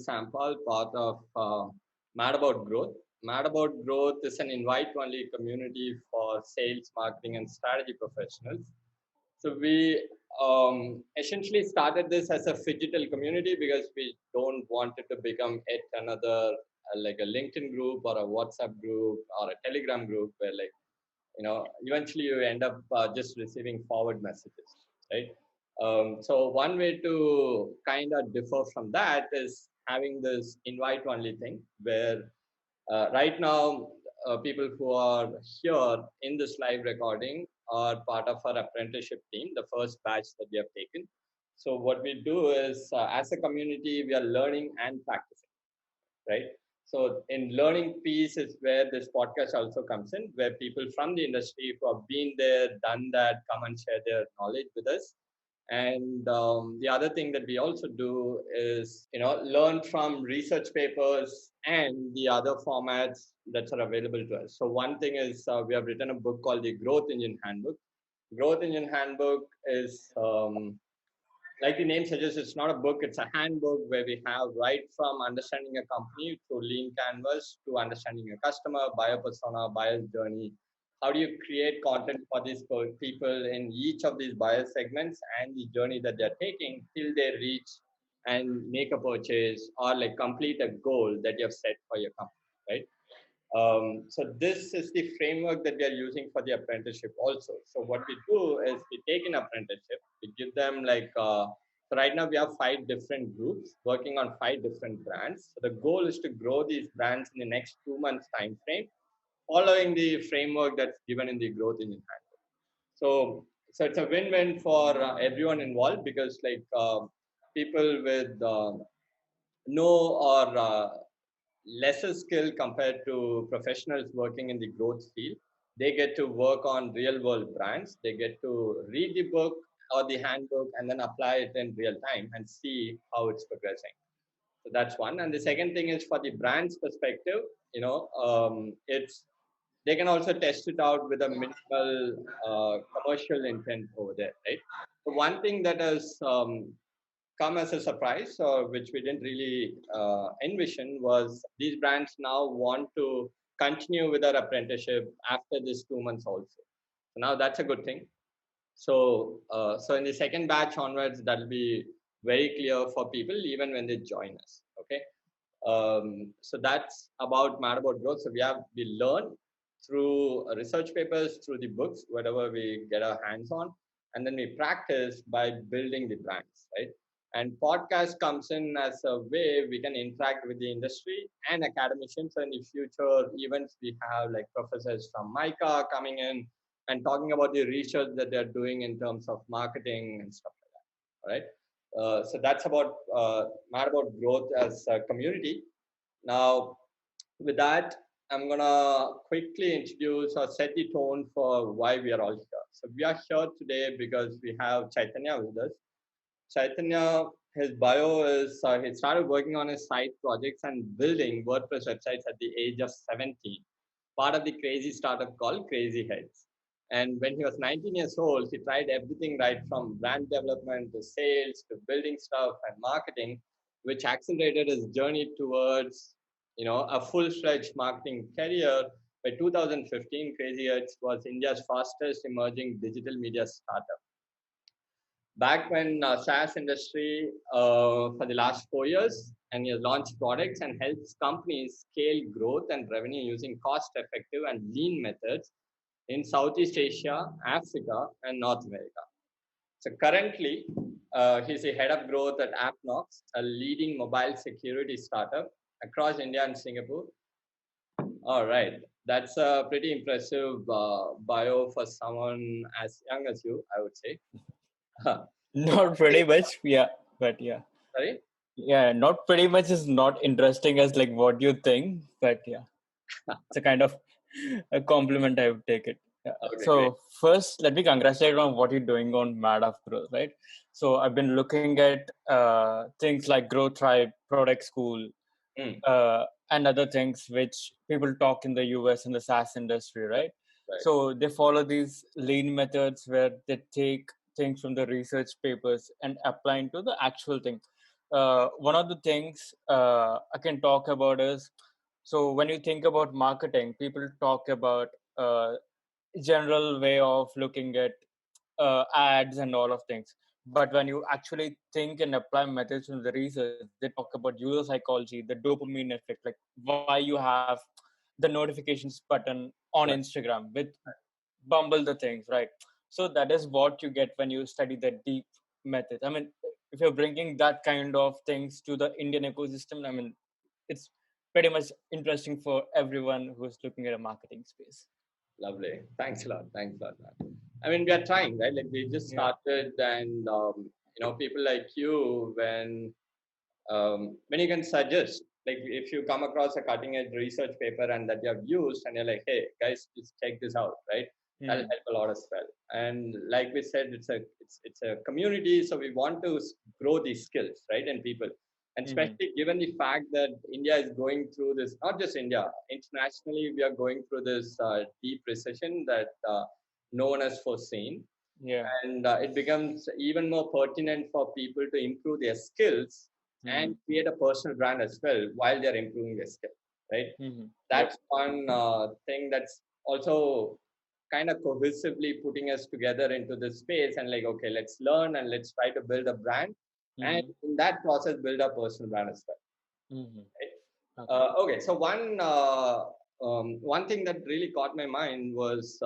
Sampal, part of Mad About Growth. Mad About Growth is an invite-only community for sales, marketing, and strategy professionals. So we essentially started this as a phygital community because we don't want it to become yet another like a LinkedIn group or a WhatsApp group or a Telegram group where eventually you end up just receiving forward messages, right? So one way to kind of differ from that is having this invite only thing where right now people who are here in this live recording are part of our apprenticeship team, the first batch that we have taken. So what we do is as a community, we are learning and practicing, right? So in learning piece is where this podcast also comes in, where people from the industry who have been there, done that, come and share their knowledge with us. And the other thing that we also do is, learn from research papers and the other formats that are available to us. So one thing is we have written a book called the Growth Engine Handbook. Growth Engine Handbook is like the name suggests, it's not a book, it's a handbook where we have right from understanding a company through lean canvas to understanding a customer, buyer persona, buyer's journey. How do you create content for these people in each of these buyer segments and the journey that they're taking till they reach and make a purchase or like complete a goal that you have set for your company, right? So this is the framework that we are using for the apprenticeship also. So what we do is we take an apprenticeship, we give them so right now we have 5 different groups working on 5 different brands. So the goal is to grow these brands in the next 2 months time frame, following the framework that's given in the Growth Engine Handbook. So it's a win-win for everyone involved because people with no or lesser skill compared to professionals working in the growth field. They get to work on real world brands. They get to read the book or the handbook and then apply it in real time and see how it's progressing. So that's one. And the second thing is for the brand's perspective, it's they can also test it out with a minimal commercial intent over there, right? So one thing that has come as a surprise, which we didn't really envision, was these brands now want to continue with their apprenticeship after this 2 months also. So now that's a good thing. So in the second batch onwards, that'll be very clear for people even when they join us. Okay. So that's about Mad About Growth. So we learn through research papers, through the books, whatever we get our hands on, and then we practice by building the brands, right? And podcast comes in as a way we can interact with the industry and academicians. So in the future events, we have like professors from MICA coming in and talking about the research that they're doing in terms of marketing and stuff like that. All right. So that's about Mad About Growth as a community. Now, with that, I'm gonna quickly introduce or set the tone for why we are all here. So we are here today because we have Chaitanya with us. Chaitanya, his bio is he started working on his side projects and building WordPress websites at the age of 17, part of the crazy startup called Crazy Heads. And when he was 19 years old, he tried everything right from brand development to sales to building stuff and marketing, which accelerated his journey towards, a full-fledged marketing career. By 2015, Crazy Heads was India's fastest emerging digital media startup. Back when SaaS industry for the last 4 years, and he has launched products and helps companies scale growth and revenue using cost-effective and lean methods in Southeast Asia, Africa, and North America. So currently, he's the head of growth at Appknox, a leading mobile security startup across India and Singapore. All right, that's a pretty impressive bio for someone as young as you, I would say. Not pretty much, yeah, but yeah. Sorry? Yeah, not pretty much is not interesting as like what you think, but yeah, it's a kind of a compliment. I would take it. Yeah. Okay, So great. first, let me congratulate on what you're doing on Mad of Growth, right? So I've been looking at things like Growth Tribe, Product School, and other things which people talk in the US in the SaaS industry, right? Right. So they follow these lean methods where they take things from the research papers and apply into the actual thing. one of the things I can talk about is, so when you think about marketing, people talk about uh, general way of looking at ads and all of things. But when you actually think and apply methods from the research, they talk about user psychology, the dopamine effect, like why you have the notifications button on Right. Instagram with bumble the things, right? So that is what you get when you study the deep methods. I mean, if you're bringing that kind of things to the Indian ecosystem, I mean, it's pretty much interesting for everyone who's looking at a marketing space. Lovely. Thanks a lot. Thanks a lot, man. I mean, we are trying, right? Like we just Yeah. started, and people like you, when you can suggest, like if you come across a cutting edge research paper and that you have used, and you're like, hey guys, just check this out, right? That'll Hmm. help a lot as well. And like we said, it's a community, so we want to grow these skills, right? And people, and Hmm. especially given the fact that India is going through this, not just India, internationally, we are going through this deep recession that no one has foreseen, Yeah. and it becomes even more pertinent for people to improve their skills and Hmm. create a personal brand as well while they're improving their skill, right? Hmm. That's Yep. one thing that's also kind of cohesively putting us together into this space, and like, okay, let's learn and let's try to build a brand, and Hmm. in that process build a personal brand as well, Hmm. right? Okay. Okay, so one thing that really caught my mind was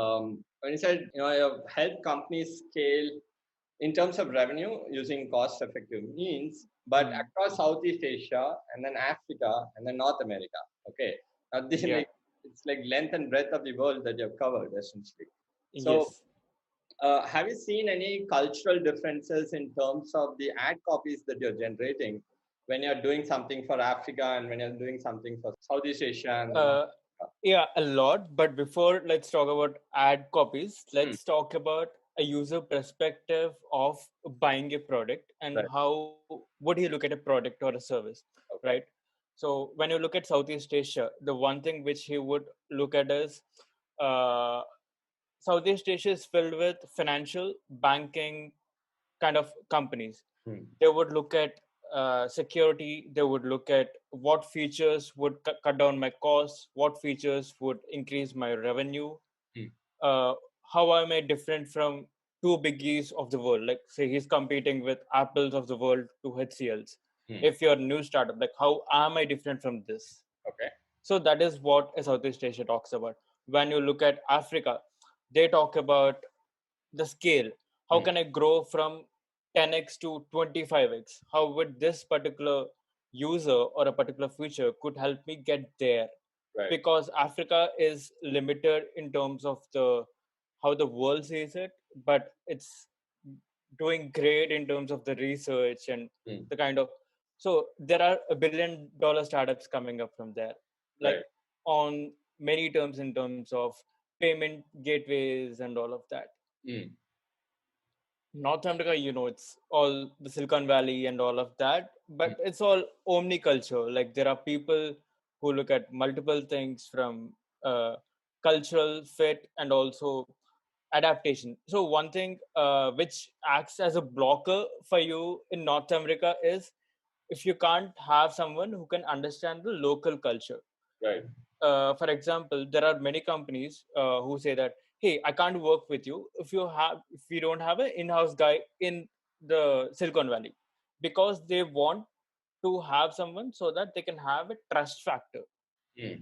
when you said, you have helped companies scale in terms of revenue using cost effective means, but Hmm. across Southeast Asia and then Africa and then North America. Okay. Now, this, Yeah. like, it's like length and breadth of the world that you've covered essentially. So, Yes. have you seen any cultural differences in terms of the ad copies that you're generating when you're doing something for Africa and when you're doing something for Southeast Asia and then North Uh, yeah, a lot. But before let's talk about ad copies, America? let's talk about a user perspective of buying a product and Right. how would he look at a product or a service, right? Okay. So when you look at Southeast Asia, the one thing which he would look at is uh, Southeast Asia is filled with financial banking kind of companies. Hmm. They would look at security. They would look at what features would cut down my costs, what features would increase my revenue, Hmm. uh, how am I different from two biggies of the world? Like, say, he's competing with Apples of the world, two HCLs. Hmm. If you're a new startup, like, how am I different from this? Okay. So that is what a Southeast Asia talks about. When you look at Africa, they talk about the scale. How Hmm. can I grow from 10x to 25x? How would this particular user or a particular feature could help me get there? Right. Because Africa is limited in terms of the how the world sees it, but it's doing great in terms of the research and Hmm. the kind of, so there are $1 billion startups coming up from there, like Right. on many terms in terms of payment gateways and all of that. Hmm. North America, it's all the Silicon Valley and all of that, Hmm. but it's all omniculture. Like there are people who look at multiple things from uh, cultural fit and also adaptation. So one thing which acts as a blocker for you in North America is if you can't have someone who can understand the local culture. Right. For example, there are many companies who say that, hey, I can't work with you if you don't have an in-house guy in the Silicon Valley, because they want to have someone so that they can have a trust factor. Hmm.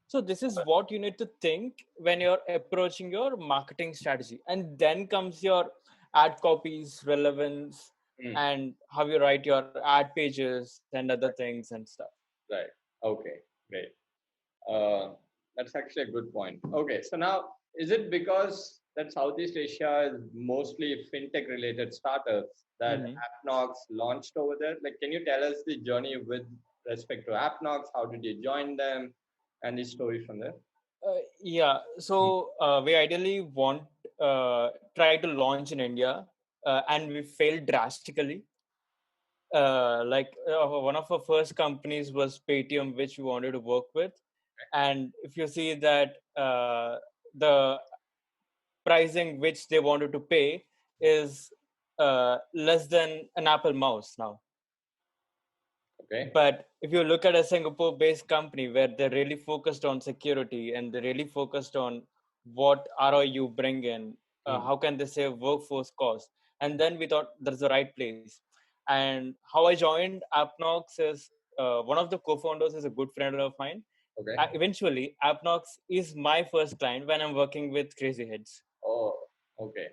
So this is what you need to think when you're approaching your marketing strategy, and then comes your ad copies, relevance, Hmm. and how you write your ad pages and other things and stuff. Right. Okay. Great. Uh, that's actually a good point. Okay. So now, is it because that Southeast Asia is mostly fintech related startups that Mhm. Appknox launched over there? Like, can you tell us the journey with respect to Appknox? How did you join them? And the story from there? Yeah, Hmm. so we ideally want try to launch in India, and we failed drastically. One of our first companies was Paytm, which we wanted to work with, and if you see that the pricing which they wanted to pay is less than an Apple mouse now. Okay. But if you look at a Singapore-based company where they're really focused on security and they're really focused on what ROI you bring in, how can they save workforce costs? And then we thought that's the right place. And how I joined Appknox is one of the co-founders is a good friend of mine. Okay. Eventually, Appknox is my first client when I'm working with Crazy Heads. Oh, okay.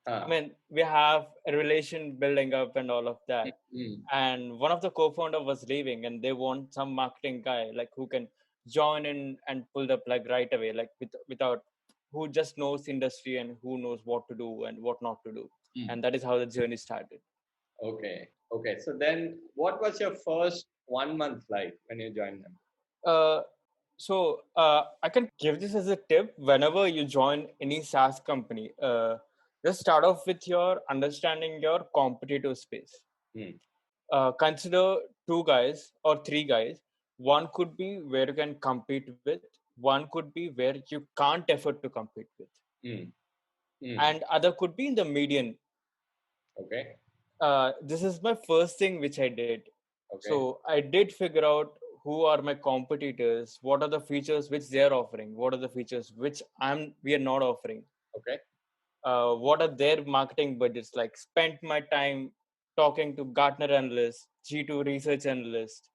I mean, we have a relation building up and all of that. Mm. And one of the co-founder was leaving, and they want some marketing guy like who can join in and pull the plug right away, like without who just knows industry and who knows what to do and what not to do. And that is how the journey started. Okay. Okay. So then, what was your first 1 month like when you joined them? Uh, so I can give this as a tip whenever you join any SaaS company. Just start off with your understanding your competitive space. Consider two guys or three guys. One could be where you can compete with. One could be where you can't afford to compete with, and other could be in the median. Okay. This is my first thing which I did. Okay. So I did figure out who are my competitors, what are the features which they are offering, what are the features which we are not offering. Okay. What are their marketing budgets like? Spent my time talking to Gartner analysts, G2 research analysts.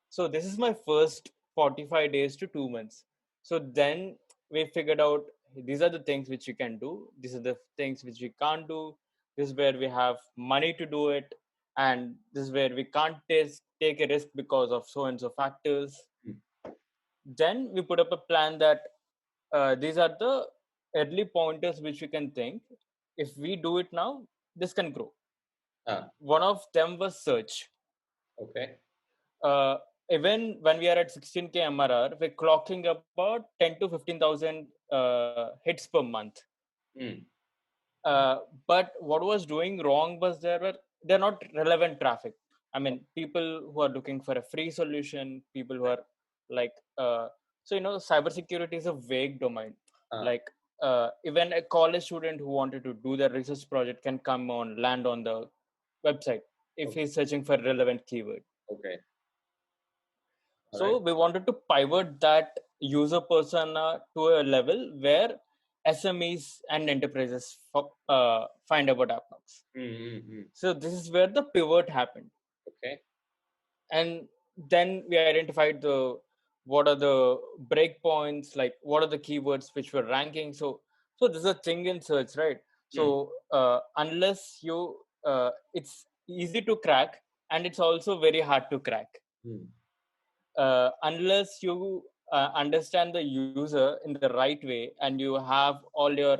So this is my first 45 days to 2 months. So then we figured out these are the things which you can do. These are the things which we can't do. This is where we have money to do it. And this is where we can't take a risk because of so and so factors. Then we put up a plan that these are the early pointers which we can think. If we do it now, this can grow. One of them was search. Okay. Uh, Even when we are at 16K MRR, we're clocking about 10 to 15,000 hits per month. But what was doing wrong was they're not relevant traffic. I mean, people who are looking for a free solution, people who are like, cybersecurity is a vague domain. Like, even a college student who wanted to do their research project can come on, land on the website if he's searching for relevant keyword. Okay. So we wanted to pivot that user persona to a level where SMEs and enterprises find about Appknox. So this is where the pivot happened. Okay. And then we identified what are the breakpoints, like what are the keywords which were ranking. So this is a thing in search, right? So unless you, it's easy to crack, and it's also very hard to crack. Unless you understand the user in the right way and you have all your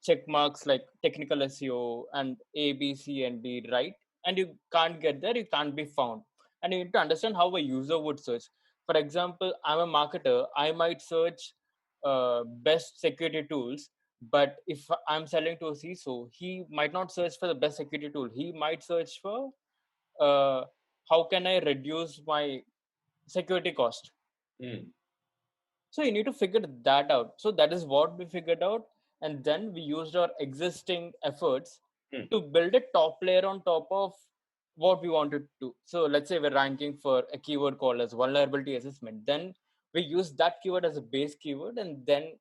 check marks like technical SEO and A, B, C, and D right, and you can't get there, you can't be found. And you need to understand how a user would search. For example, I'm a marketer, I might search best security tools, but if I'm selling to a CISO, he might not search for the best security tool. He might search for how can I reduce my security cost. So you need to figure that out. So that is what we figured out, and then we used our existing efforts to build a top layer on top of what we wanted to. So let's say we're ranking for a keyword called as vulnerability assessment. Then we use that keyword as a base keyword, and then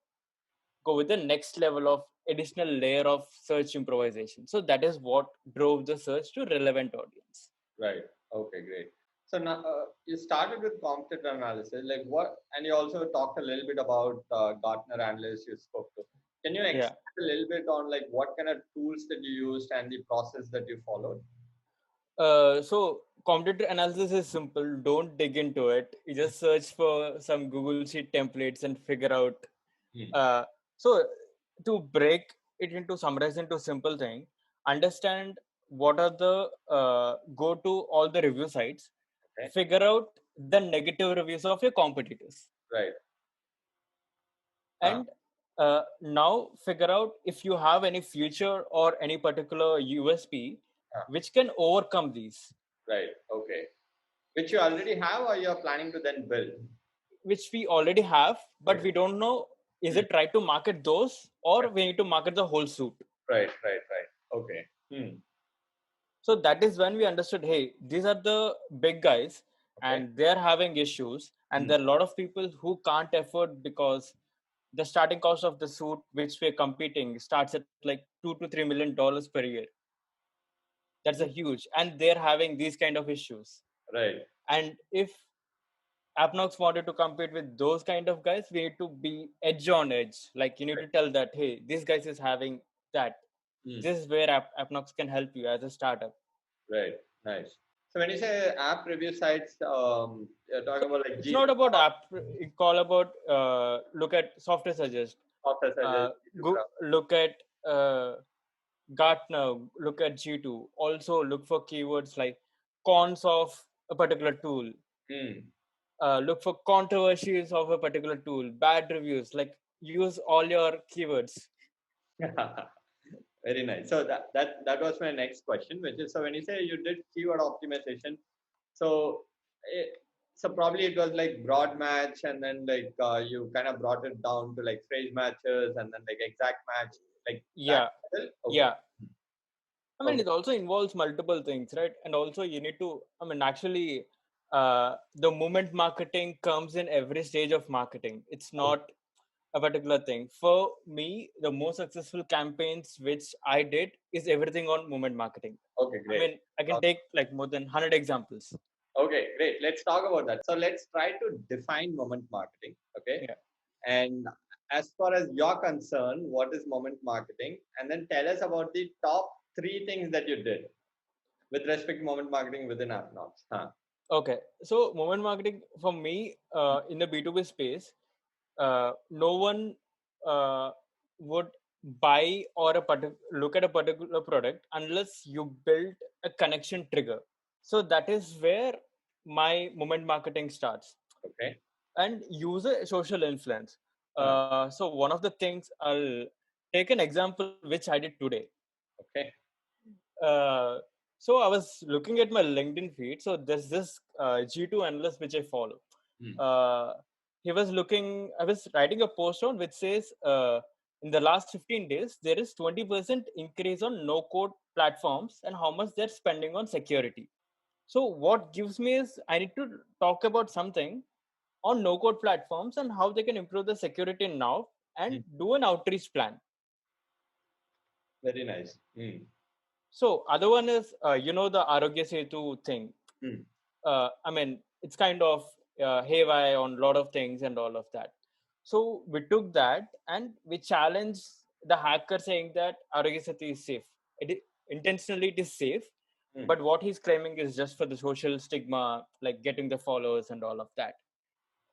go with the next level of additional layer of search improvisation. So that is what drove the search to relevant audience. Right. Okay, great. So now you started with competitor analysis, like what, and you also talked a little bit about Gartner analysts you spoke to. Can you expand a little bit on like what kind of tools that you used and the process that you followed? So competitor analysis is simple. Don't dig into it. You just search for some Google Sheet templates and figure out. Uh, so to break it into summarize into simple thing, understand what are the go to all the review sites. Okay. Figure out the negative reviews of your competitors. Right. And now figure out if you have any feature or any particular USP which can overcome these. Right. Okay. Which you already have, or you're planning to then build? Which we already have, but we don't know is it right to market those or we need to market the whole suit. Right. Okay. So that is when we understood, hey, these are the big guys and they're having issues. And there are a lot of people who can't afford because the starting cost of the suit which we're competing starts at like $2 to $3 million per year. That's a huge, and they're having these kind of issues. Right. And if Appknox wanted to compete with those kind of guys, we need to be edge on edge. Like you need to tell that, hey, this guys is having that. This is where Appknox can help you as a startup. Right. Nice. So when you say app review sites, you're talking about like It's not about app. It's all about look at software suggest. software suggest, Look at Gartner. Look at G2. Also look for keywords like cons of a particular tool. Look for controversies of a particular tool. Bad reviews. Like use all your keywords. Very nice. So that was my next question, which is, so when you say you did keyword optimization, so so probably it was like broad match, and then like you kind of brought it down to like phrase matches, and then like exact match, like yeah, okay. yeah. I mean, it also involves multiple things, right? And also you need to, I mean, actually, the movement marketing comes in every stage of marketing. It's not a particular thing. For me, the most successful campaigns which I did is everything on movement marketing. Okay, great. I mean, I can take like more than 100 examples. Okay, great. Let's talk about that. So let's try to define moment marketing. Okay. Yeah. And as far as you're concerned, what is moment marketing? And then tell us about the top 3 things that you did with respect to moment marketing within Appknox. Okay. So moment marketing for me in the B2B space, no one would buy or look at a particular product unless you build a connection trigger. So that is where my moment marketing starts. Okay. And user social influence. So one of the things, I'll take an example which I did today. Okay. So I was looking at my LinkedIn feed. So there's this G2 analyst which I follow. He was looking. I was writing a post on which says, in the last 15 days, there is 20% increase on no-code platforms and how much they're spending on security. So what gives me is I need to talk about something on no-code platforms and how they can improve the security now and do an outreach plan. Very nice. So other one is, the Arogya Setu thing. I mean, it's kind of haywire on a lot of things and all of that. So we took that and we challenged the hacker saying that Arogya Setu is safe. Intentionally it is safe, but what he's claiming is just for the social stigma, like getting the followers and all of that.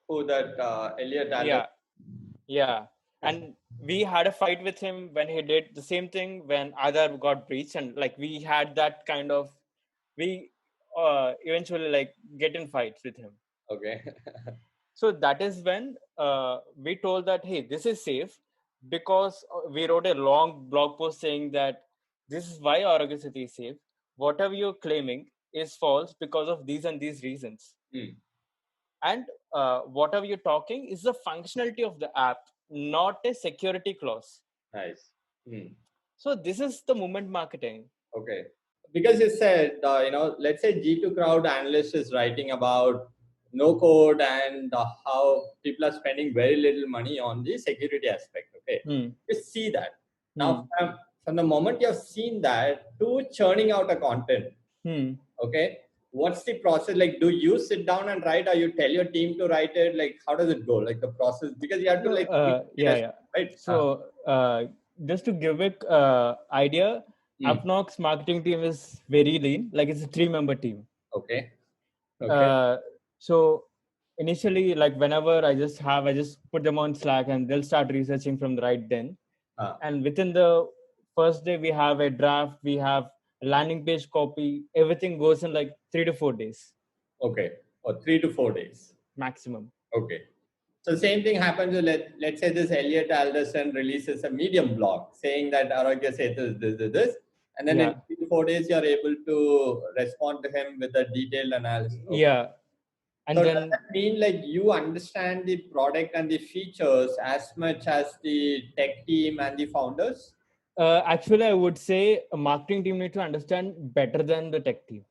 Who that Elliot Anderson? Yeah. And we had a fight with him when he did the same thing when Aadhaar got breached, and like we had that kind of, we eventually like get in fights with him. Okay. So that is when we told that, hey, this is safe, because we wrote a long blog post saying that this is why Arogya Setu is safe. Whatever you're claiming is false because of these and these reasons. And whatever you're talking is the functionality of the app, not a security clause. Nice. So this is the movement marketing. Okay. Because you said, let's say G2 Crowd analyst is writing about no code and how people are spending very little money on the security aspect. Okay. You see that. Now, from the moment you've seen that to churning out a content, okay, what's the process? Like, do you sit down and write, or you tell your team to write it? Like, how does it go? Like the process, because you have to right? So just to give it idea, Appknox marketing team is very lean. Like it's a 3-member team. Okay. So initially, like whenever I just put them on Slack and they'll start researching from the right then. And within the first day, we have a draft, we have a landing page copy. Everything goes in like 3 to 4 days. Okay. Or 3 to 4 days. Maximum. Okay. So same thing happens with, let's say this Elliot Alderson releases a Medium blog saying that Arogya Setu is this. And then in 3 to 4 days, you're able to respond to him with a detailed analysis. Okay. Yeah. And so then, does that mean like you understand the product and the features as much as the tech team and the founders? Actually, I would say a marketing team needs to understand better than the tech team.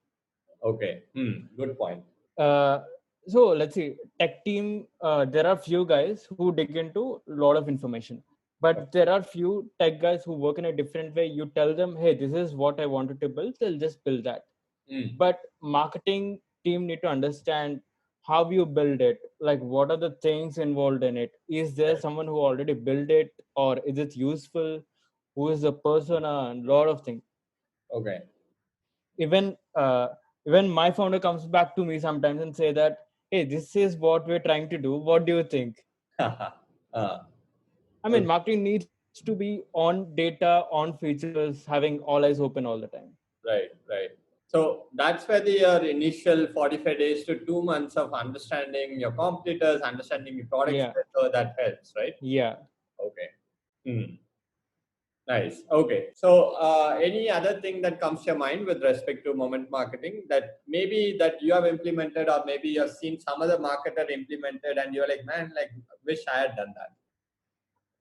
Okay. Good point. Uh, so let's see, tech team. There are few guys who dig into a lot of information, but there are few tech guys who work in a different way. You tell them, "Hey, this is what I wanted to build." They'll just build that. But marketing team need to understand how you build it. Like, what are the things involved in it? Is there someone who already built it, or is it useful? Who is the persona? And lot of things. Okay. Even even my founder comes back to me sometimes and say that, hey, this is what we're trying to do, what do you think? uh, I mean, okay. marketing needs to be on data, on features, having all eyes open all the time. Right. Right. So that's where your initial 45 days to 2 months of understanding your competitors, understanding your products Yeah, better, that helps, right? yeah. Okay. Nice. Okay. So, any other thing that comes to your mind with respect to moment marketing that maybe that you have implemented, or maybe you have seen some other marketer implemented, and you're like, man, like, wish I had done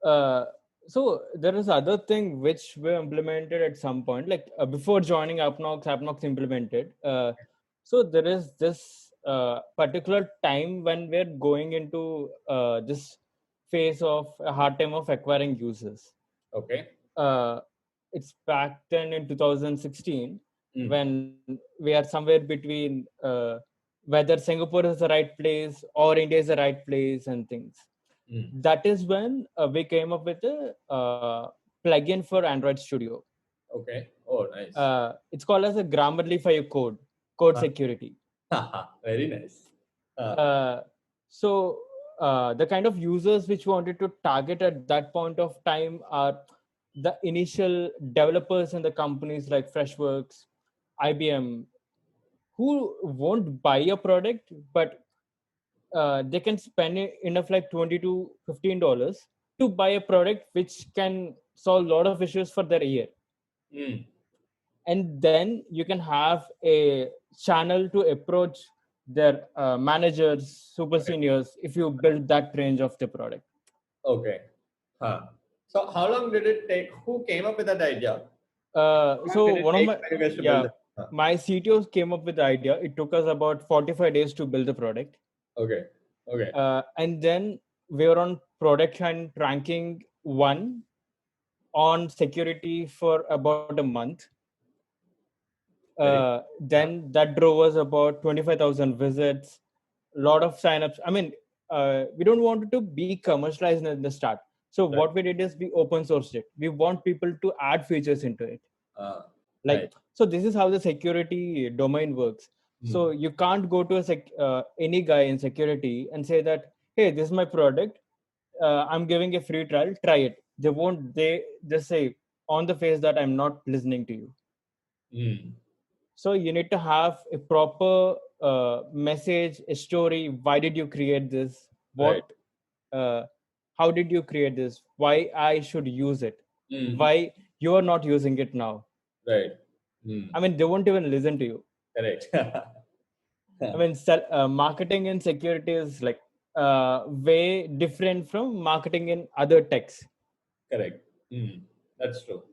that. So there is other thing which we implemented at some point, like before joining Appknox implemented. So there is this particular time when we're going into this phase of a hard time of acquiring users. Okay. uh, it's back then in 2016 Mm. when we are somewhere between whether Singapore is the right place or India is the right place and things. Mm. That is when we came up with a plugin for Android Studio. Okay. Oh, nice. It's called as a Grammarly for your code security. Very nice. Uh, so the kind of users which we wanted to target at that point of time are the initial developers in the companies like Freshworks, IBM, who won't buy a product, but they can spend enough like $20 to $15 to buy a product which can solve a lot of issues for their year. Mm. And then you can have a channel to approach their managers, super Okay. seniors, if you build that range of the product. Okay. So, how long did it take? Who came up with that idea? How long So did it one of take my for you guys to build yeah it? my CTOs came up with the idea. It took us about 45 days to build the product. Okay. Okay. And then we were on production ranking one on security for about a month. Very. Then that drove us about 25,000 visits, a lot of signups. I mean, we don't want it to be commercialized in the start. So Right. what we did is we open sourced it. We want people to add features into it. Nice. Like, so this is how the security domain works. So you can't go to any guy in security and say that, hey, this is my product. I'm giving a free trial. Try it. They won't. They just say on the face that I'm not listening to you. Mm. So you need to have a proper message, a story. Why did you create this? Right. What? Uh, how did you create this? Why I should use it? Mm. Why you are not using it now? Right. Mm. I mean, they won't even listen to you. Correct. I mean, marketing in security is like way different from marketing in other techs. Correct. That's true.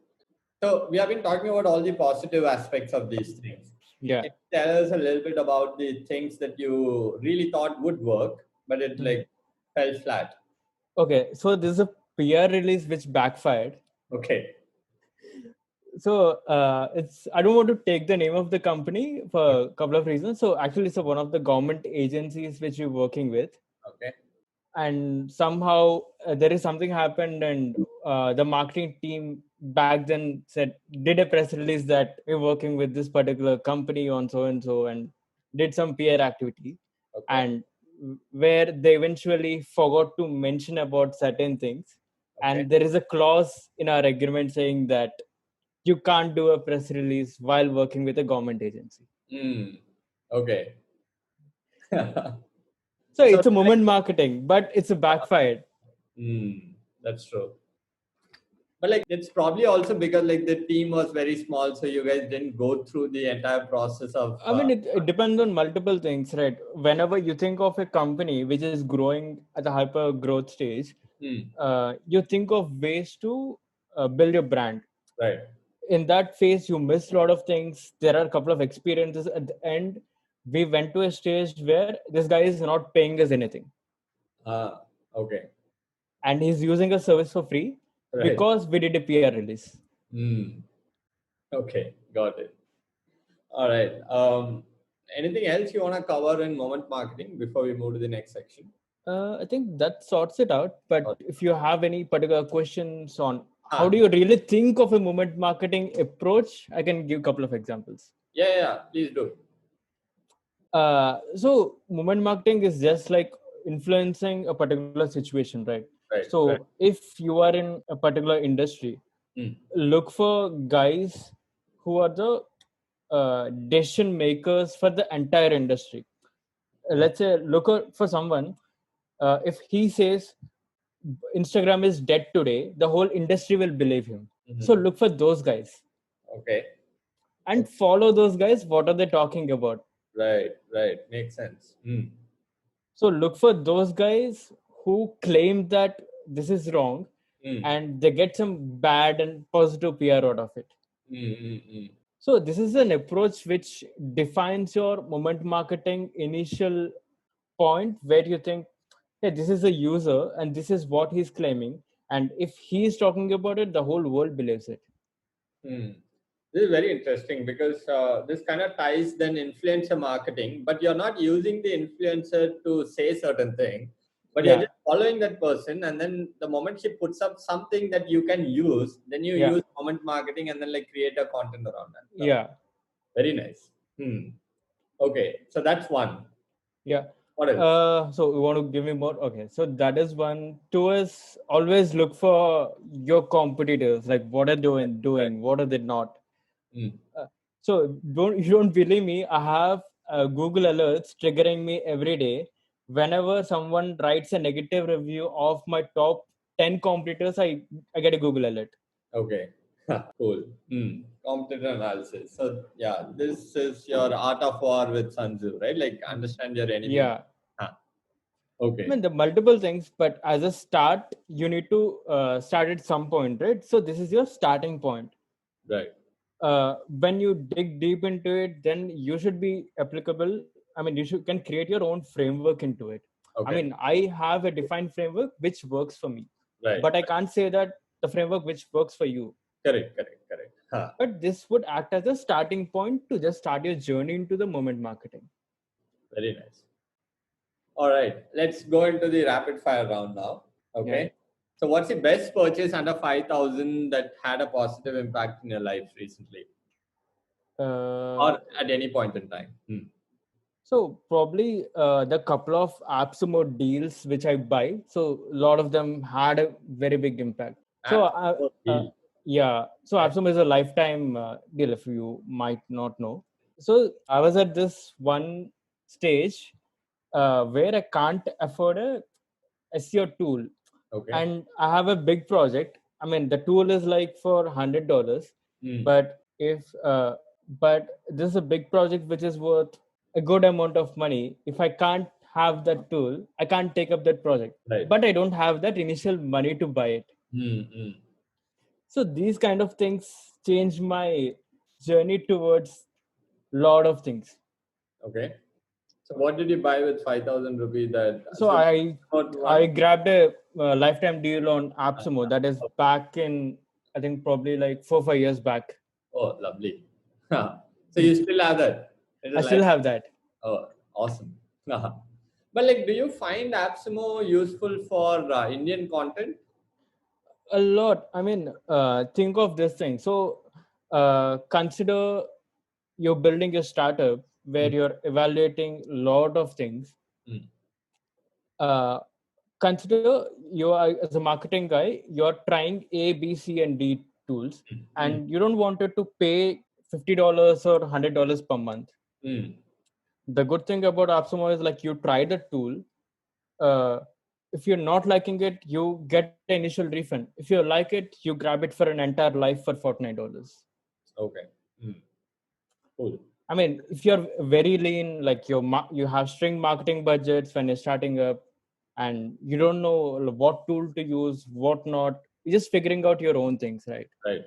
So we have been talking about all the positive aspects of these things. Yeah. Can you tell us a little bit about the things that you really thought would work, but it like fell flat? Okay. So this is a PR release which backfired. Okay. So it's I don't want to take the name of the company for a couple of reasons. So actually, it's one of the government agencies which we're working with, Okay. and somehow there is something happened, and the marketing team back then said did a press release that we're working with this particular company on so and so, and did some PR activity, Okay. and where they eventually forgot to mention about certain things, Okay. and there is a clause in our agreement saying that you can't do a press release while working with a government agency. Okay. So So it's a like, moment marketing, but it's a backfired. that's true. But like it's probably also because like the team was very small, so you guys didn't go through the entire process of. I mean, it depends on multiple things, right? Whenever you think of a company which is growing at the hyper growth stage, Hmm. you think of ways to build your brand. Right. In that phase, you missed a lot of things. There are a couple of experiences. At the end, we went to a stage where this guy is not paying us anything. Okay. And he's using a service for free Right. because we did a PR release. Okay. Got it. All right. Anything else you want to cover in moment marketing before we move to the next section? I think that sorts it out. But Okay. if you have any particular questions on how do you really think of a moment marketing approach, I can give a couple of examples. Yeah. Please do. So moment marketing is just like influencing a particular situation, right? Right. So if you are in a particular industry, look for guys who are the decision makers for the entire industry. Let's say look for someone, if he says Instagram is dead today, the whole industry will believe him. So look for those guys. Okay. And follow those guys. What are they talking about? Right. Makes sense. So look for those guys who claim that this is wrong, and they get some bad and positive PR out of it. So this is an approach which defines your moment marketing initial point, where you think, hey, this is a user and this is what he's claiming. And if he's talking about it, the whole world believes it. This is very interesting because this kind of ties then influencer marketing, but you're not using the influencer to say certain thing, but you're just following that person, and then the moment she puts up something that you can use, then you use moment marketing and then like create a content around that. Yeah. Very nice. Okay, so that's one. Yeah. What else? So you want to give me more? Okay. So that is one. Two is always look for your competitors. Like what are they doing? What are they not? So you don't believe me. I have Google alerts triggering me every day. Whenever someone writes a negative review of my top 10 competitors, I get a Google alert. Okay. Cool. Competitor analysis. So yeah, this is your art of war with Sun Tzu, right? Like understand your enemy. Yeah. Okay. I mean, the multiple things, but as a start, you need to start at some point, right? So this is your starting point. Right. When you dig deep into it, then you should be applicable. I mean, can create your own framework into it. Okay. I mean, I have a defined framework which works for me, Right. but I can't say that the framework which works for you. Correct. But this would act as a starting point to just start your journey into the moment marketing. Very nice. All right, let's go into the rapid fire round now. Okay. Yeah. So what's the best purchase under 5,000 that had a positive impact in your life recently? Or at any point in time? So probably the couple of Appknox deals which I buy. So a lot of them had a very big impact. So yeah, so Appknox is a lifetime deal, if you might not know. So I was at this one stage where I can't afford a SEO tool. Okay. And I have a big project. I mean, the tool is like for $100, but but this is a big project which is worth a good amount of money. If I can't have that tool, I can't take up that project. Right. But I don't have that initial money to buy it. So these kind of things change my journey towards lot of things. Okay. So what did you buy with 5,000 rupees? So I grabbed a lifetime deal on Appknox that is back in, I think probably like 4-5 years back. Oh, lovely. So you still have that? I still have that. Oh, awesome. But like, do you find Appknox useful for Indian content? A lot. I mean, think of this thing. So consider you're building a startup where you're evaluating a lot of things. Consider you are, as a marketing guy, you're trying A, B, C, and D tools, and you don't want it to pay $50 or $100 per month. The good thing about Appknox is like you try the tool. If you're not liking it, you get an initial refund. If you like it, you grab it for an entire life for $49. Okay. Cool. I mean, if you're very lean, like you have string marketing budgets when you're starting up, and you don't know what tool to use, what not, you're just figuring out your own things, right? Right.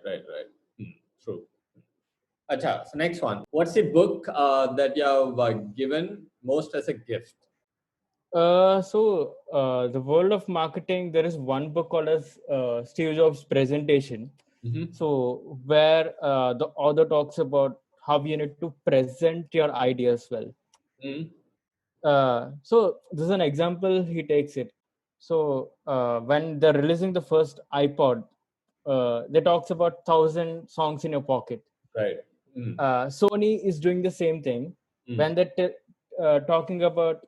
Acha, so next one. What's the book that you have given most as a gift? The world of marketing, there is one book called as Steve Jobs' Presentation. So where the author talks about how you need to present your ideas well. So this is an example he takes it. So when they're releasing the first iPod, they talks about 1,000 songs in your pocket. Right. Sony is doing the same thing when they're talking about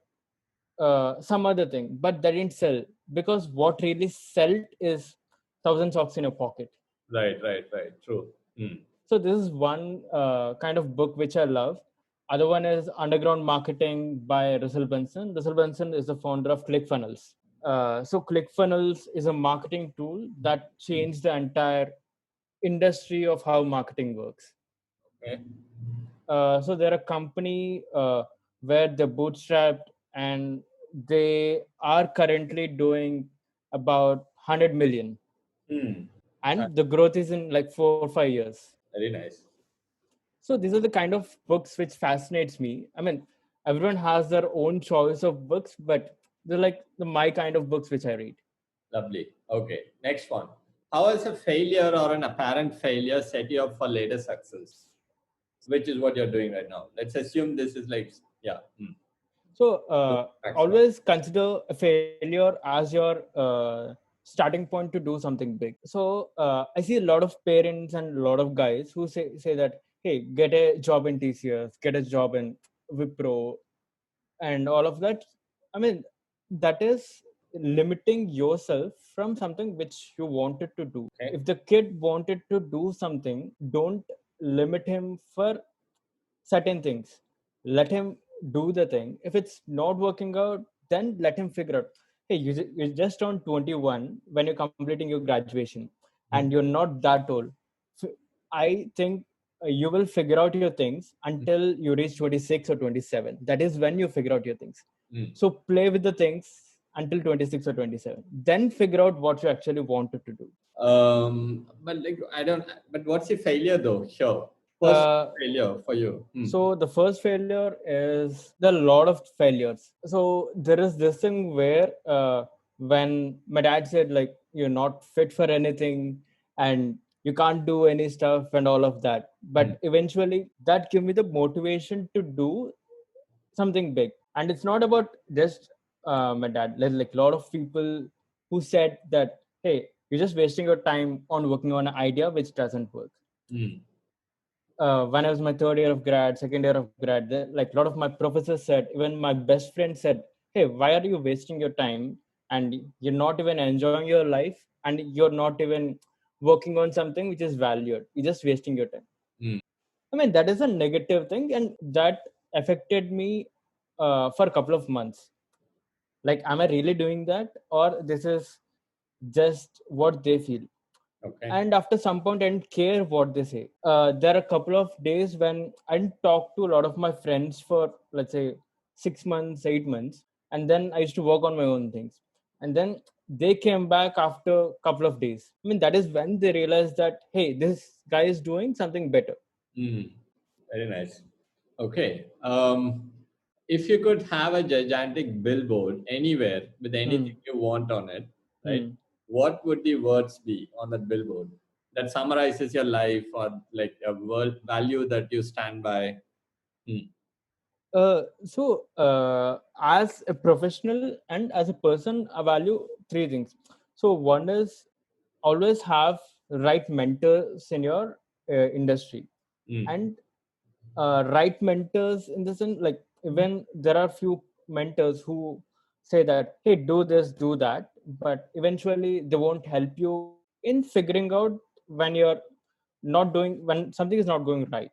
some other thing, but they didn't sell because what really sold is 1,000 socks in your pocket. Right. True. So this is one kind of book which I love. Other one is Underground Marketing by Russell Benson. Russell Benson is the founder of ClickFunnels. So ClickFunnels is a marketing tool that changed the entire industry of how marketing works. Okay. So they're a company where they're bootstrapped and they are currently doing about 100 million. And the growth is in like 4 or 5 years. Very nice. So these are the kind of books which fascinates me. I mean, everyone has their own choice of books, but they're like my kind of books which I read. Lovely. Okay. Next one. How has a failure or an apparent failure set you up for later success? Which is what you're doing right now. Let's assume this is like, yeah. So Excellent. always consider a failure as your starting point to do something big. So I see a lot of parents and a lot of guys who say that, hey, get a job in TCS, get a job in Wipro, and all of that. I mean, that is limiting yourself from something which you wanted to do. Okay. If the kid wanted to do something, don't limit him for certain things. Let him do the thing. If it's not working out, then let him figure out. Hey, you just turned 21 when you're completing your graduation, and you're not that old. I think you will figure out your things until you reach 26 or 27. That is when you figure out your things. So play with the things until 26 or 27. Then figure out what you actually wanted to do. But like I don't. But what's the failure though? Sure. First failure for you. So the first failure is there are a lot of failures. So there is this thing where when my dad said like you're not fit for anything and you can't do any stuff and all of that, but eventually that gave me the motivation to do something big. And it's not about just my dad. Like a lot of people who said that, hey, you're just wasting your time on working on an idea which doesn't work. When I was my third year of grad, second year of grad, like a lot of my professors said, even my best friend said, hey, why are you wasting your time? And you're not even enjoying your life and you're not even working on something which is valued. You're just wasting your time. I mean, that is a negative thing. And that affected me for a couple of months. Like, am I really doing that? Or this is just what they feel? Okay. And after some point, I didn't care what they say. There are a couple of days when I didn't talk to a lot of my friends for, let's say, 6 months, 8 months. And then I used to work on my own things. And then they came back after a couple of days. I mean, that is when they realized that, hey, this guy is doing something better. Very nice. Okay. If you could have a gigantic billboard anywhere with anything you want on it, right? What would the words be on that billboard that summarizes your life or like a world value that you stand by? As a professional and as a person, I value three things. So one is always have right mentors in your industry, and right mentors in the sense like even there are few mentors who say that, hey, do this, do that, but eventually they won't help you in figuring out when you're not doing when something is not going right.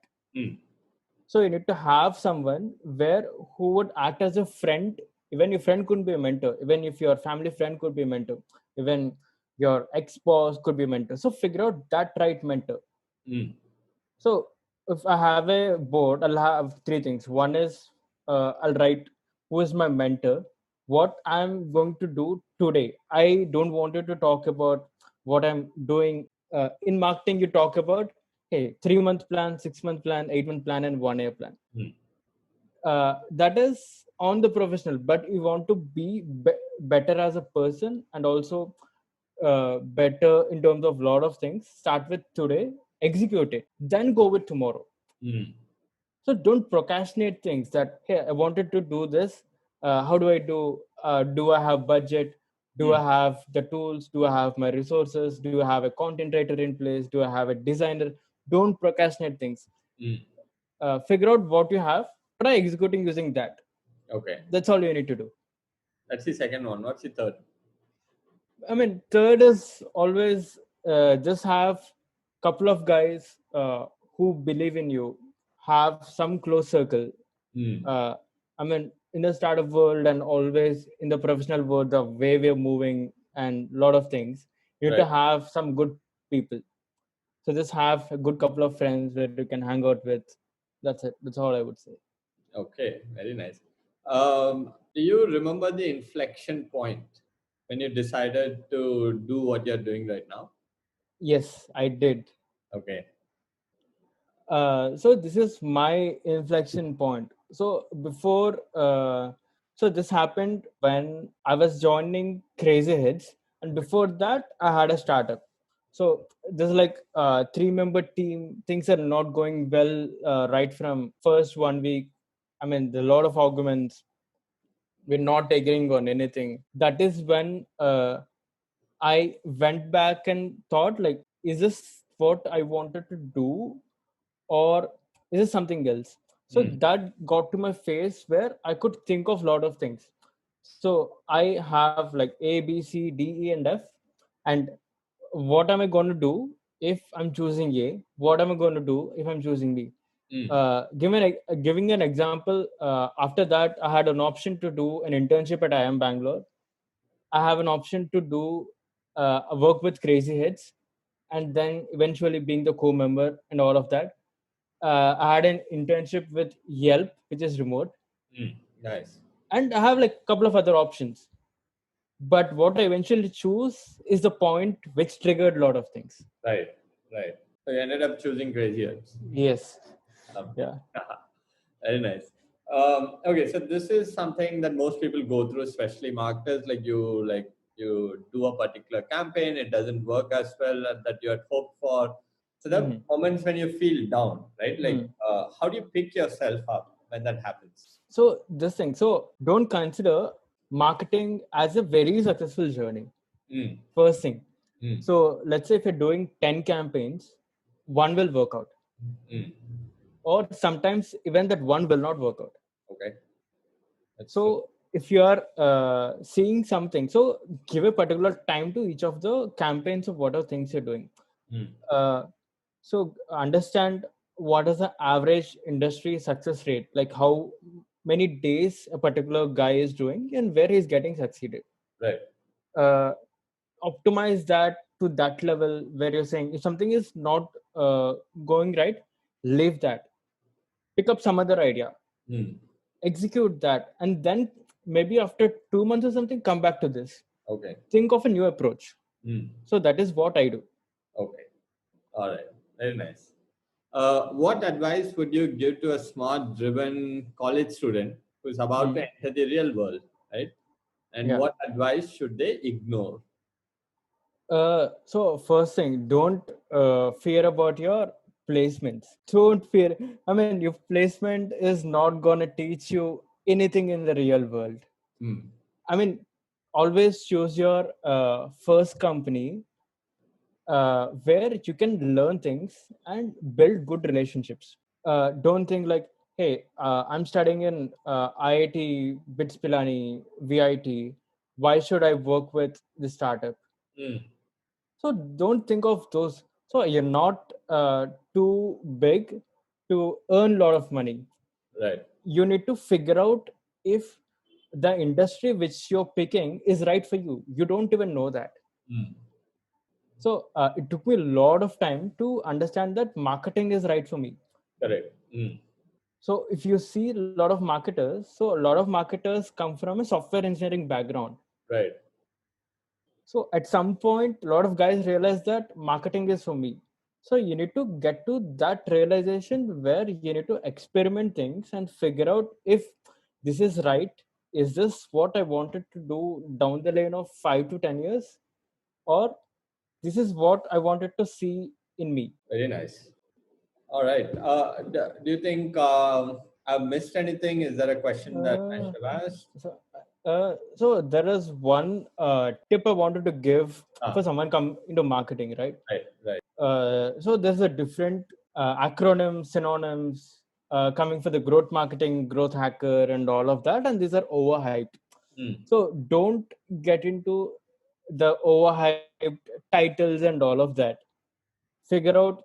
So you need to have someone where who would act as a friend. Even your friend could be a mentor. Even if your family friend could be a mentor. Even your ex-boss could be a mentor. So figure out that right mentor. So if I have a board, I'll have three things. One is I'll write who is my mentor, what I'm going to do today. I don't want you to talk about what I'm doing. In marketing, you talk about hey, 3-month plan, 6-month plan, 8-month plan, and 1 year plan. Mm. That is on the professional, but you want to be better as a person, and also better in terms of lot of things. Start with today, execute it, then go with tomorrow. Mm. So don't procrastinate things that, hey, I wanted to do this. How do I do? Do I have budget? Do I have the tools? Do I have my resources? Do I have a content writer in place? Do I have a designer? Don't procrastinate things. Mm. Figure out what you have. Try executing using that. Okay. That's all you need to do. That's the second one. What's the third? I mean, third is always just have couple of guys who believe in you. Have some close circle. Mm. I mean, in the startup world and always in the professional world, the way we're moving and a lot of things, you need Right. to have some good people. So just have a good couple of friends where you can hang out with. That's it. That's all I would say. Okay. Very nice. Do you remember the inflection point when you decided to do what you're doing right now? Yes, I did. Okay. So this is my inflection point. So before, so this happened when I was joining Crazy Heads, and before that, I had a startup. So this is like a 3-member team. Things are not going well right from first 1 week. I mean, there are a lot of arguments. We're not agreeing on anything. That is when I went back and thought, like, is this what I wanted to do, or is it something else? So Mm. that got to my face where I could think of a lot of things. So I have like A, B, C, D, E, and F. And what am I going to do if I'm choosing A? What am I going to do if I'm choosing B? Mm. Giving an example, after that, I had an option to do an internship at IIM Bangalore. I have an option to do a work with Crazy Heads, and then eventually being the co-member and all of that. I had an internship with Yelp, which is remote, Mm. Nice. and I have like a couple of other options. But what I eventually choose is the point which triggered a lot of things. Right. Right. So you ended up choosing Crazy Heads. Yes. Um, Yeah. Very nice. Okay, so this is something that most people go through, especially marketers. Like you do a particular campaign, it doesn't work as well as that you had hoped for. So there are Mhm. moments when you feel down, right? Like, Mm. how do you pick yourself up when that happens? So this thing. So don't consider marketing as a very successful journey. Mm. First thing. Mm. So let's say if you're doing 10 campaigns, one will work out, Mm. or sometimes even that one will not work out. Okay, that's true. So if you are seeing something, so give a particular time to each of the campaigns of what are things you're doing. Mm. Uh, so understand what is the average industry success rate, like how many days a particular guy is doing and where he's getting succeeded. Right. Uh, Optimize that to that level where you're saying if something is not going right, leave that, pick up some other idea, Mm. execute that, and then maybe after 2 months or something, come back to this. Okay. Think of a new approach. Mm. So that is what I do. Okay. All right. Very nice. What advice would you give to a smart, driven college student who's about to Mm. enter the real world, right? And Yeah. what advice should they ignore? So first thing, don't fear about your placements. Don't fear. I mean, your placement is not gonna teach you anything in the real world. Hmm. I mean, always choose your first company where you can learn things and build good relationships. Don't think like, hey, I'm studying in IIT, BITS Pilani, VIT. Why should I work with the startup? Hmm. So don't think of those. So you're not too big to earn a lot of money. Right. You need to figure out if the industry which you're picking is right for you. You don't even know that. Hmm. So it took me a lot of time to understand that marketing is right for me. Correct. Hmm. So if you see a lot of marketers, so a lot of marketers come from a software engineering background. Right. So at some point, a lot of guys realize that marketing is for me. So you need to get to that realization where you need to experiment things and figure out if this is right. Is this what I wanted to do down the lane of 5 to 10 years? Or this is what I wanted to see in me. Very nice. All right. Do you think I've missed anything? Is there a question that I Uh, should have asked? so there is one tip I wanted to give Ah, for someone come into marketing, right? right, right. So there's a different acronyms, synonyms coming for the growth marketing, growth hacker, and all of that, and these are overhyped. Mm, So don't get into the overhyped titles and all of that. Figure out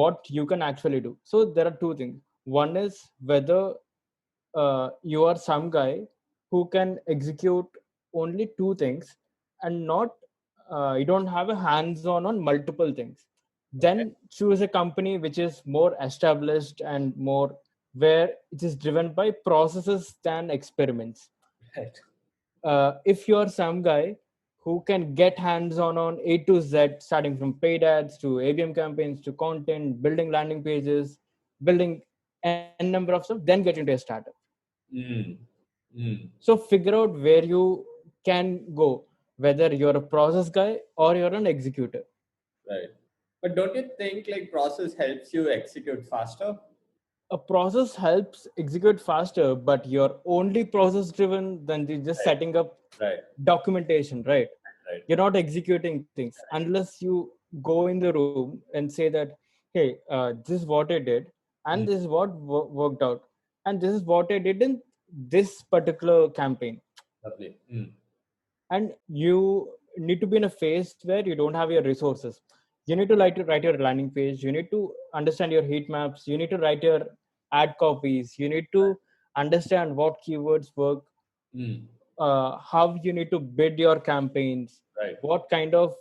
what you can actually do. So there are two things. One is whether you are some guy who can execute only two things and not you don't have a hands on multiple things. okay. Then choose a company which is more established and more where it is driven by processes than experiments. Right. If you're some guy who can get hands on A to Z, starting from paid ads to ABM campaigns to content, building landing pages, building n number of stuff, then get into a startup. Mm, mm, So figure out where you can go, whether you're a process guy or you're an executor. right. But don't you think like process helps you execute faster? A process helps execute faster, but you're only process driven than just Right, setting up right, documentation, right? right. You're not executing things unless you go in the room and say that, hey, this is what I did, and Mm, this is what worked out, and this is what I did in this particular campaign. lovely. Mm, And you need to be in a phase where you don't have your resources. You need to write your landing page, you need to understand your heat maps, you need to write your ad copies, you need to understand what keywords work, mm, how you need to bid your campaigns, right. what kind of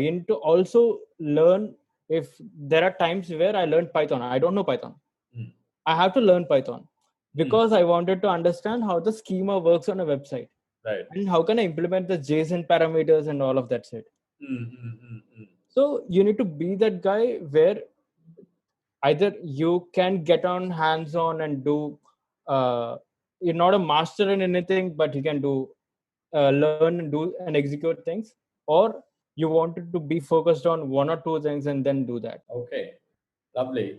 you need to also learn. If there are times where I learned Python, I don't know Python, Mm, I have to learn Python mm, because I wanted to understand how the schema works on a website right. and how can I implement the JSON parameters and all of that shit. Mm, mm, mm, mm. So you need to be that guy where either you can get on hands on and do you're not a master in anything, but you can do learn and do and execute things, or you wanted to be focused on one or two things and then do that. Okay, lovely.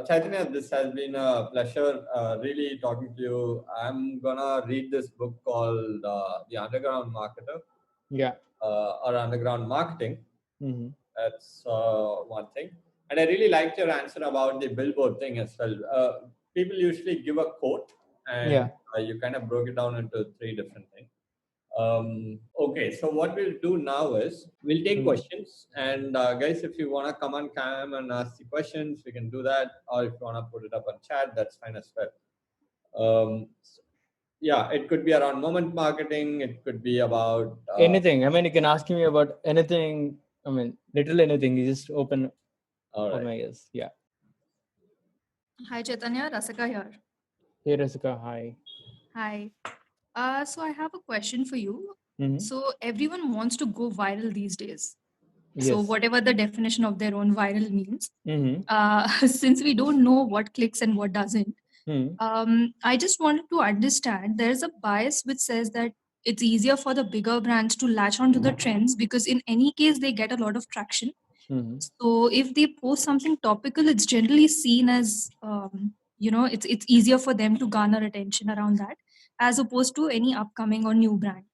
Chaitanya, this has been a pleasure really talking to you. I'm gonna read this book called The Underground Marketer Yeah. or Underground Marketing. Hmm. That's one thing. And I really liked your answer about the billboard thing as well. People usually give a quote, and Yeah. you kind of broke it down into three different things. Okay, so what we'll do now is we'll take Hmm. questions, and guys, if you wanna come on cam and ask the questions, we can do that. Or if you wanna put it up on chat, that's fine as well. Yeah, it could be around moment marketing. It could be about Anything. I mean, you can ask me about anything. I mean, literally anything. You just all open right. my ears. Yeah. Hi Chaitanya, Rasika here. Hey, Rasika. Hi. Hi. So I have a question for you. Hmm. So everyone wants to go viral these days. So Yes. whatever the definition of their own viral means, Hmm. since we don't know what clicks and what doesn't, Hmm. I just wanted to understand there's a bias which says that it's easier for the bigger brands to latch onto the trends because in any case they get a lot of traction. Hmm. So if they post something topical, it's generally seen as it's easier for them to garner attention around that, as opposed to any upcoming or new brand.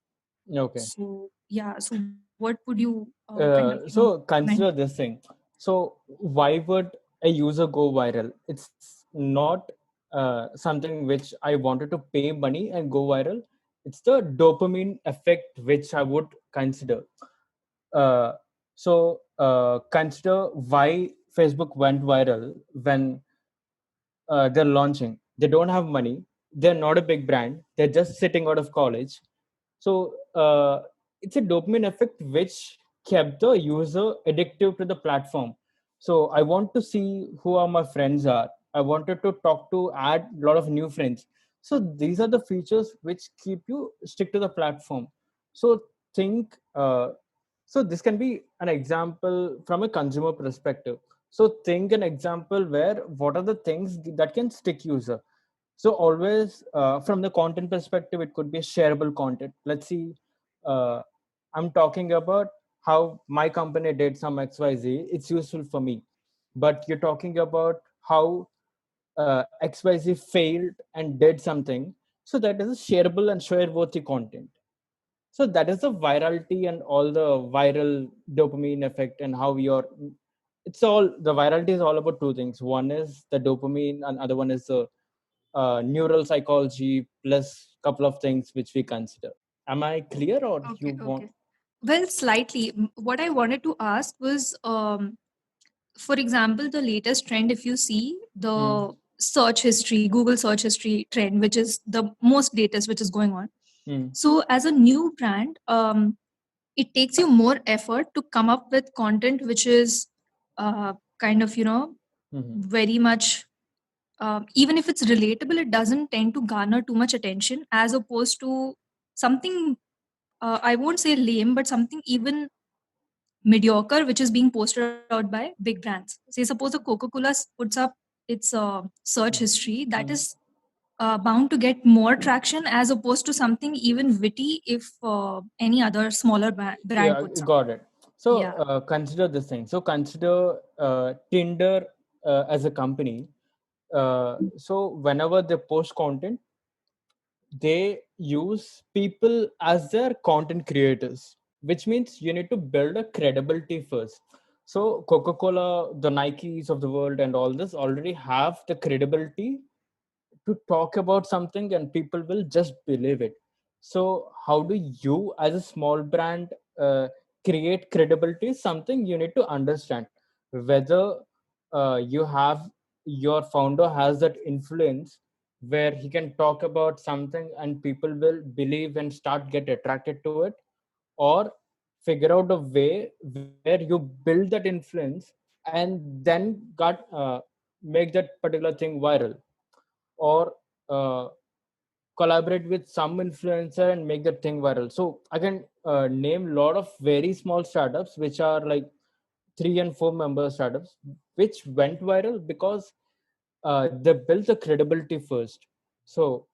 Okay. So yeah, so what would you So comment? consider this thing. So why would a user go viral? It's not something which I wanted to pay money and go viral. It's the dopamine effect which I would consider. Uh, Consider why Facebook went viral when they're launching. They don't have money. They're not a big brand. They're just sitting out of college. So it's a dopamine effect which kept the user addictive to the platform. So I want to see who are my friends are. I wanted to talk to add a lot of new friends. So these are the features which keep you stick to the platform. So think So this can be an example from a consumer perspective. So think an example where what are the things that can stick user. So always from the content perspective, it could be shareable content. Let's see, uh, I'm talking about how my company did some XYZ. It's useful for me. But you're talking about how XYZ failed and did something. So that is a shareable and share worthy content. So that is the virality and all the viral dopamine effect and how your it's all the virality is all about two things. One is the dopamine and other one is the neural psychology plus couple of things which we consider. Am I clear or you Okay, want? okay. Well, slightly. What I wanted to ask was, for example, the latest trend, if you see the search history, Google search history trend, which is the most latest, which is going on. So, as a new brand, it takes you more effort to come up with content which is kind of, very much, even if it's relatable, it doesn't tend to garner too much attention as opposed to something, I won't say lame, but something even mediocre, which is being posted out by big brands. Say, suppose a Coca-Cola puts up its search history, that is bound to get more traction as opposed to something even witty if any other smaller brand Yeah, puts up. got it. So Yeah, consider this thing. So consider Tinder as a company. So whenever they post content, they use people as their content creators, which means you need to build a credibility first. So Coca-Cola, the Nikes of the world and all this already have the credibility to talk about something and people will just believe it. So how do you as a small brand create credibility is something you need to understand whether you have your founder has that influence where he can talk about something and people will believe and start get attracted to it, or figure out a way where you build that influence and then got make that particular thing viral, or uh, collaborate with some influencer and make that thing viral. So I can name a lot of very small startups which are like 3 and 4 member startups which went viral because they built the credibility first. So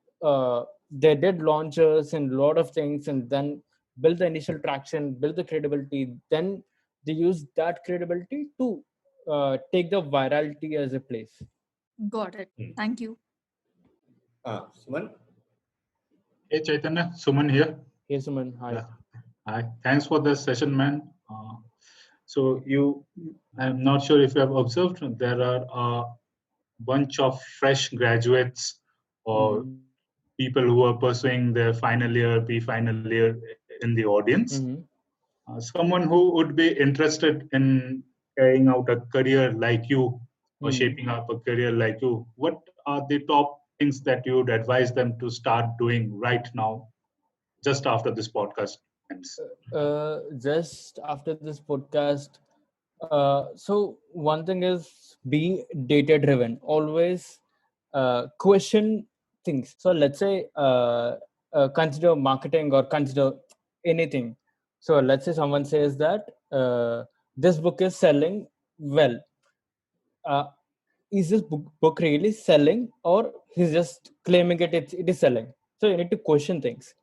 they did launches and a lot of things and then build the initial traction, build the credibility, then they use that credibility to take the virality as a place. got it. Thank you. Suman? Hey Chaitanya, Suman here. Hey Suman, hi. Yeah. Hi. Thanks for the session, man. So I'm not sure if you have observed, there are a bunch of fresh graduates or people who are pursuing their final year, final year in the audience. Someone who would be interested in carrying out a career like you or shaping up a career like you, what are the top things that you would advise them to start doing right now, just after this podcast ends? Just after this podcast, so one thing is be data driven. Always question things. So let's say consider marketing or consider anything. So let's say someone says that this book is selling well. Uh, is this book really selling, or he's just claiming it is selling? So you need to question things.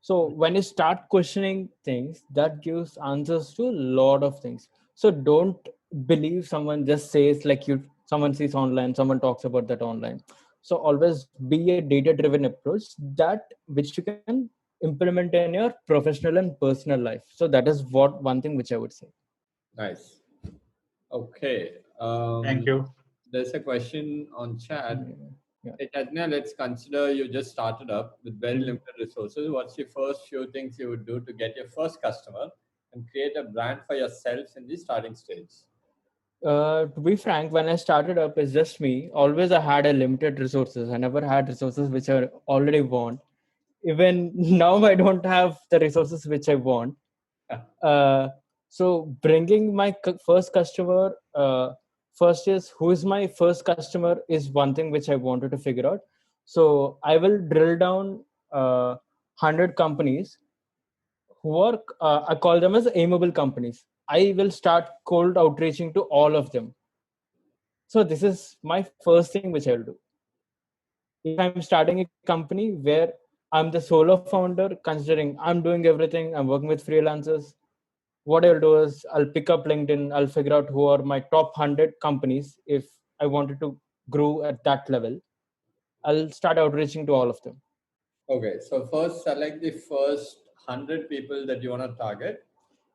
So when you start questioning things, that gives answers to a lot of things. So don't believe someone just says like you someone sees online, someone talks about that online. So always be a data driven approach that which you can implement in your professional and personal life. So that is what one thing which I would say. Nice. Okay. Thank you. There's a question on chat. Yeah. Hey, Chaitanya, let's consider you just started up with very limited resources. What's your first few things you would do to get your first customer and create a brand for yourself in the starting stage? To be frank, when I started up, it's just me. Always I had a limited resources. I never had resources which I already want. Even now, I don't have the resources which I want. So bringing my first customer, first is who is my first customer is one thing which I wanted to figure out. So I will drill down 100 companies who are, I call them as aimable companies. I will start cold outreaching to all of them. So this is my first thing which I'll do. If I'm starting a company where I'm the solo founder, considering I'm doing everything, I'm working with freelancers, what I'll do is I'll pick up LinkedIn, I'll figure out who are my top 100 companies. If I wanted to grow at that level, I'll start outreaching to all of them. Okay, so first select the first 100 people that you want to target.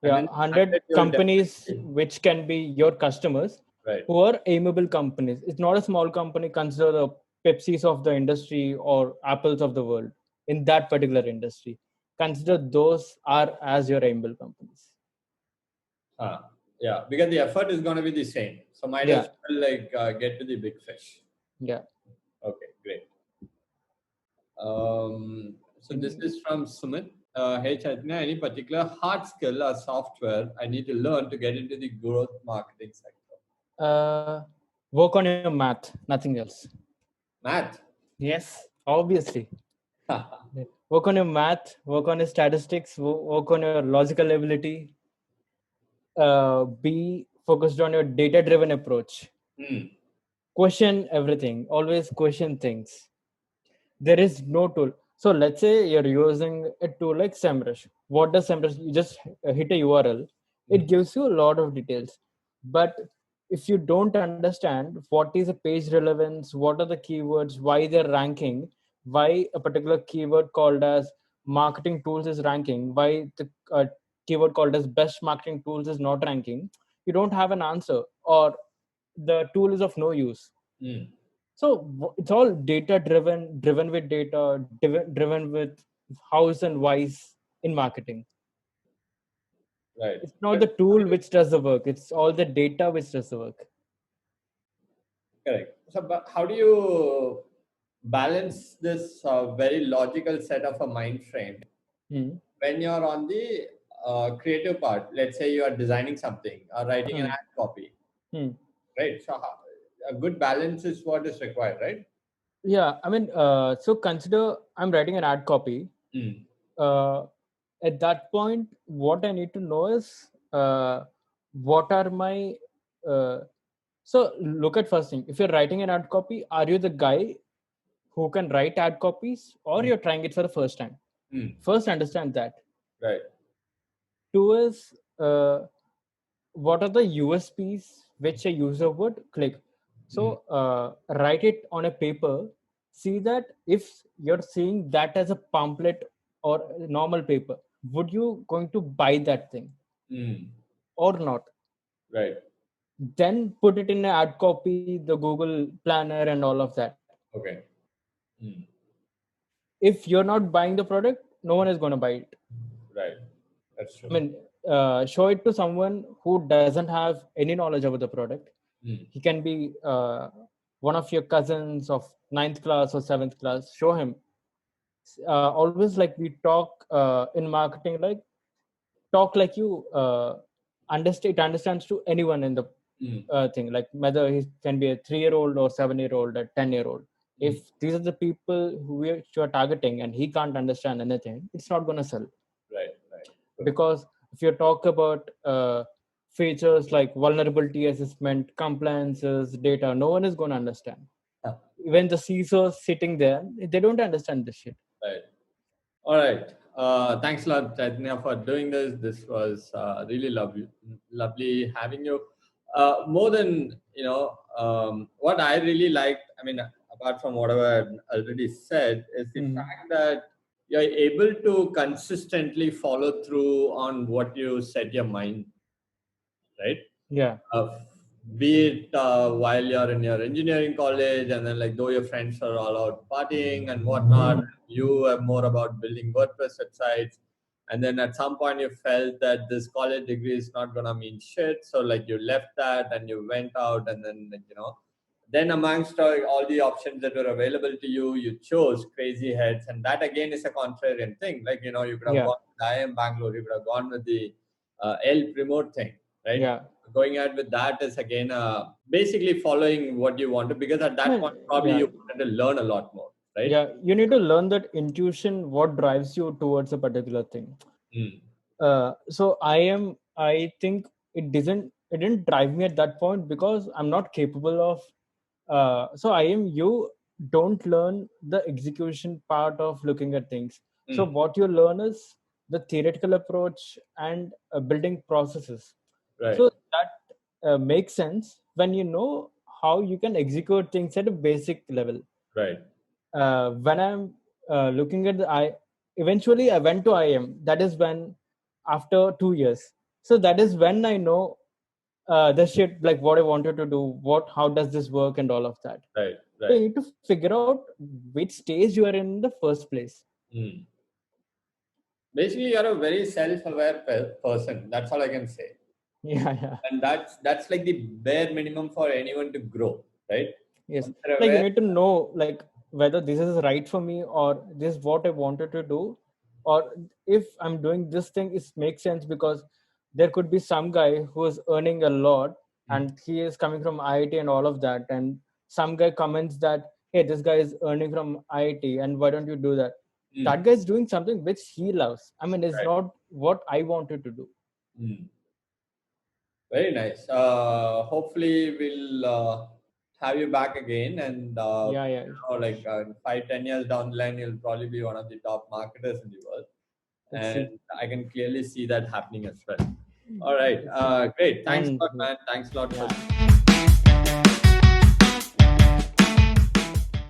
Yeah, 100 companies which can be your customers, right, who are aimable companies. It's not a small company. Consider the Pepsis of the industry or Apples of the world in that particular industry. Consider those are as your aimable companies. Yeah, because the effort is going to be the same. So might as well get to the big fish. Yeah. Okay, great. So this is from Sumit. Hey Chaitanya, any particular hard skill or software I need to learn to get into the growth marketing sector? Work on your math, nothing else. Math? Yes, obviously. Work on your math, work on your statistics, work on your logical ability. Be focused on your data-driven approach. Question everything. Always question things. There is no tool. So let's say you're using a tool like SEMrush. What does SEMrush? You just hit a URL. It gives you a lot of details. But if you don't understand what is a page relevance, what are the keywords, why they're ranking, why a particular keyword called as marketing tools is ranking, why the keyword called as best marketing tools is not ranking, you don't have an answer, or the tool is of no use. So it's all data driven with data, driven with hows and whys in marketing. Right. It's not the tool which does the work. It's all the data which does the work. Correct. So, but how do you balance this very logical set of a mind frame when you're on the creative part? Let's say you are designing something or writing an ad copy, right? So a good balance is what is required, right? Yeah, I mean, so consider I'm writing an ad copy. At that point, what I need to know is what are my so look at first thing. If you're writing an ad copy, are you the guy who can write ad copies, or you're trying it for the first time? First, understand that. Right. Two is what are the USPs which a user would click. So write it on a paper. See that if you're seeing that as a pamphlet or a normal paper, would you going to buy that thing or not? Right. Then put it in an ad copy, the Google Planner, and all of that. Okay. If you're not buying the product, no one is going to buy it. Right. That's true. I mean, show it to someone who doesn't have any knowledge about the product. He can be one of your cousins of 9th class or 7th class. Show him. Always like we talk in marketing, like talk like you understand. It understands to anyone in the thing. Like whether he can be a 3-year-old or 7-year-old or 10-year-old. If these are the people who you are targeting and he can't understand anything, it's not going to sell. Right. Because if you talk about features like vulnerability assessment, compliances, data, no one is going to understand. Even the CISOs sitting there, they don't understand this shit. Right. All right. Thanks a lot, Chaitanya, for doing this. This was really lovely having you. More than what I really liked. I mean, apart from whatever I've already said, is the fact that you're able to consistently follow through on what you set your mind, right? Yeah. Be it while you're in your engineering college, and then like though your friends are all out partying and whatnot, you are more about building WordPress websites. And then at some point you felt that this college degree is not gonna mean shit, so like you left that and you went out, and then then amongst all the options that were available to you, you chose Crazy Heads, and that again is a contrarian thing. Like you could have gone with IIM Bangalore, you could have gone with the Elp remote thing, right? Yeah. Going ahead with that is again basically following what you want to, because at that point probably you wanted to learn a lot more, right? Yeah, you need to learn that intuition, what drives you towards a particular thing. So I think it didn't drive me at that point because I'm not capable of. So you don't learn the execution part of looking at things. So what you learn is the theoretical approach and building processes. Right. So that makes sense when you know how you can execute things at a basic level. Right. When I'm looking at eventually I went to IM. That is when, after 2 years. So that is when I know the shit, like what I wanted to do, how does this work, and all of that. Right. So you need to figure out which stage you are in the first place. Basically, you're a very self-aware person. That's all I can say. Yeah. And that's like the bare minimum for anyone to grow, right? Yes. Like you need to know like whether this is right for me or this is what I wanted to do, or if I'm doing this thing, it makes sense because there could be some guy who is earning a lot and he is coming from IIT and all of that, and some guy comments that, hey, this guy is earning from IIT and why don't you do that? That guy is doing something which he loves. I mean, it's not what I wanted to do. Very nice. Hopefully we'll have you back again, and Yeah. you know, like 5-10 years down the line, you'll probably be one of the top marketers in the world. Let's And see. I can clearly see that happening as well. All right. Great. Thanks a lot, man. Thanks a lot for